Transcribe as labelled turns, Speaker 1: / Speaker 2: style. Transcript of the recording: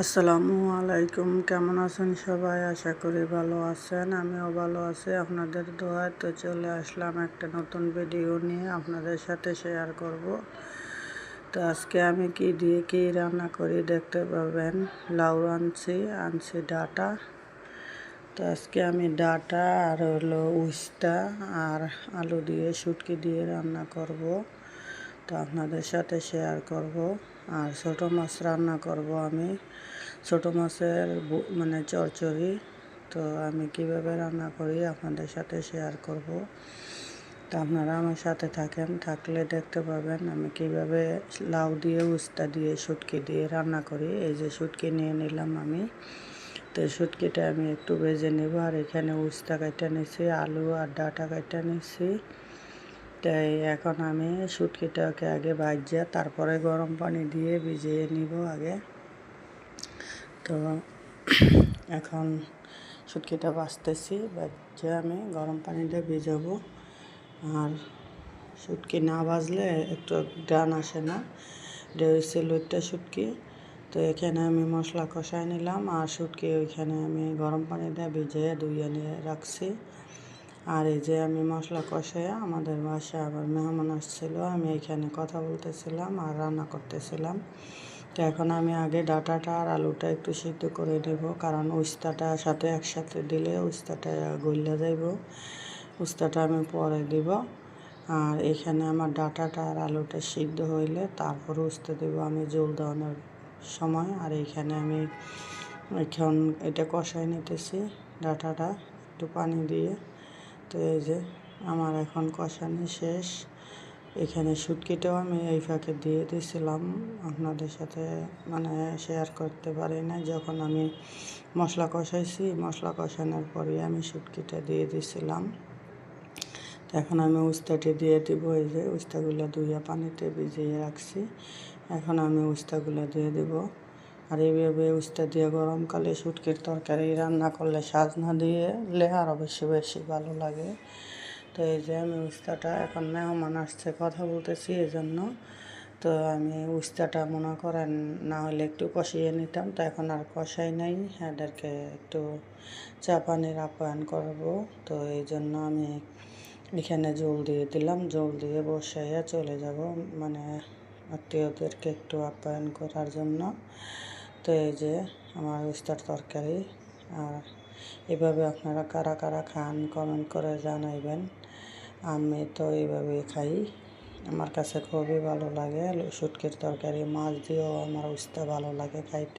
Speaker 1: আসসালামু আলাইকুম। কেমন আছেন সবাই? আশা করি ভালো আছেন। আমিও ভালো আছি আপনাদের দোয়ায়। তো চলে আসলাম একটা নতুন ভিডিও নিয়ে আপনাদের সাথে শেয়ার করব। তো আজকে আমি কি দিয়ে কি রান্না করি দেখতে পাবেন। লাউ আনছি ডাটা। তো আজকে আমি ডাটা আর হলো উস্তা আর আলু দিয়ে শুটকি দিয়ে রান্না করব। তো আপনাদের সাথে শেয়ার করব। আর ছোটো মাছ রান্না করব আমি, ছোটো মাছের মানে চচ্চড়ি। তো আমি কিভাবে রান্না করি আপনাদের সাথে শেয়ার করব। তো আপনারা আমার সাথে থাকলে দেখতে পাবেন আমি কিভাবে লাউ দিয়ে উস্তা দিয়ে শুটকি দিয়ে রান্না করি। এই যে শুটকি নিয়ে নিলাম আমি। তো শুটকিটা আমি একটু ভেজে নেব। আর এখানে উস্তা কাটা নিছি, আলু আর ডাঁটা কাটা নিছি। তাই এখন আমি শুটকিটাকে আগে ভাজিয়ে তারপরে গরম পানি দিয়ে ভিজিয়ে নিব আগে। তো এখন শুটকিটা ভাজতেছি, ভাজিয়ে আমি গরম পানিতে ভিজাবো। আর শুটকি না ভাজলে একটু গ্রান আসে না। এটা হচ্ছে লইট্টা শুটকি। তো এখানে আমি মশলা কষাই নিলাম আর শুটকি ওইখানে আমি গরম পানি দিয়ে ভিজিয়ে ধুয়ে নিয়ে রাখছি। আর এই যে আমি মশলা কষাইয়া আমাদের বাসায় আবার মেহমান আসছিলো, আমি এখানে কথা বলতেছিলাম আর রান্না করতেছিলাম। তো এখন আমি আগে ডাঁটাটা আর আলুটা একটু সিদ্ধ করে নেব, কারণ উস্তাটা সাথে একসাথে দিলে উস্তাটা গইলা যাইব। উস্তাটা আমি পরে দিব। আর এখানে আমার ডাঁটাটা আর আলুটা সিদ্ধ হইলে তারপর উস্তা দেব আমি জল দেওয়ানোর সময়। আর এখানে আমি এখন এটা কষাই নিতেছি ডাঁটাটা একটু পানি দিয়ে। তো এই যে আমার এখন কষানো শেষ। এখানে শুটকিটাও আমি এই ফাঁকে দিয়ে দিয়েছিলাম, আপনাদের সাথে মানে শেয়ার করতে পারি না। যখন আমি মশলা কষাইছি, মশলা কষানোর পরে আমি শুটকিটা দিয়ে দিয়েছিলাম। তো এখন আমি উস্তাটি দিয়ে দিব। এই যে উস্তাগুলো ধুইয়া পানিতে ভিজিয়ে রাখছি, এখন আমি উস্তাগুলো দিয়ে দিব। আর এইভাবে উস্তা দিয়ে গরমকালে শুটকির তরকারি রান্না করলে সাজনা দিলে আরও বেশি বেশি ভালো লাগে। তো এই যে আমি উস্তাটা, এখন মেহমান আসছে কথা বলতেছি এই জন্য। তো আমি উস্তাটা মনে করেন না হলে একটু কষিয়ে নিতাম, তো এখন আর কষাই নাই, এদেরকে একটু চা পানির আপ্যায়ন করব। তো এই জন্য আমি এখানে জল দিয়ে দিলাম, জল দিয়ে বসাইয়া চলে যাব মানে আত্মীয়দেরকে একটু আপ্যায়ন করার জন্য। তো এই যে আমার উস্তার তরকারি। আর এভাবে আপনারা কারা কারা খান কমেন্ট করে জানাইবেন। আমি তো এইভাবেই খাই, আমার কাছে খুবই ভালো লাগে। শুটকির তরকারি মাছ দিয়েও আমার উস্তা ভালো লাগে খাইতে।